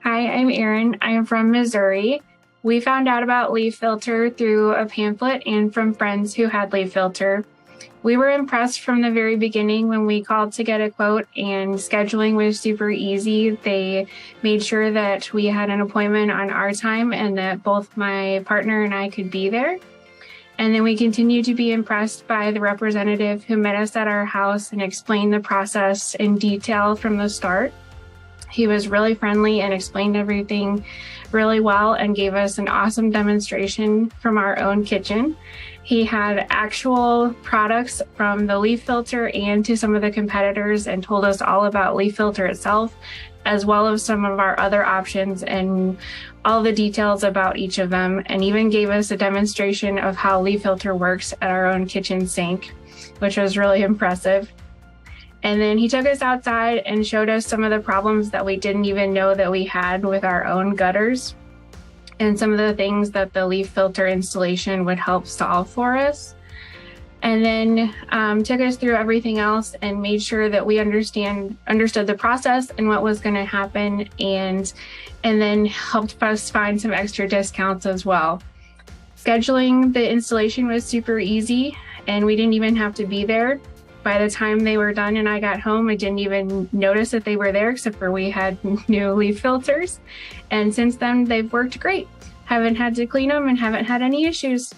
Hi, I'm Erin. I am from Missouri. We found out about LeafFilter through a pamphlet and from friends who had LeafFilter. We were impressed from the very beginning when we called to get a quote, and scheduling was super easy. They made sure that we had an appointment on our time and that both my partner and I could be there. And then we continued to be impressed by the representative who met us at our house and explained the process in detail from the start. He was really friendly and explained everything really well and gave us an awesome demonstration from our own kitchen. He had actual products from the LeafFilter and to some of the competitors and told us all about LeafFilter itself, as well as some of our other options and all the details about each of them, and even gave us a demonstration of how LeafFilter works at our own kitchen sink, which was really impressive. And then he took us outside and showed us some of the problems that we didn't even know that we had with our own gutters and some of the things that the LeafFilter installation would help solve for us. And then took us through everything else and made sure that we understood the process and what was going to happen, and then helped us find some extra discounts as well. Scheduling the installation was super easy, and we didn't even have to be there. By the time they were done and I got home, I didn't even notice that they were there, except for we had new LeafFilters. And since then, they've worked great. Haven't had to clean them and haven't had any issues.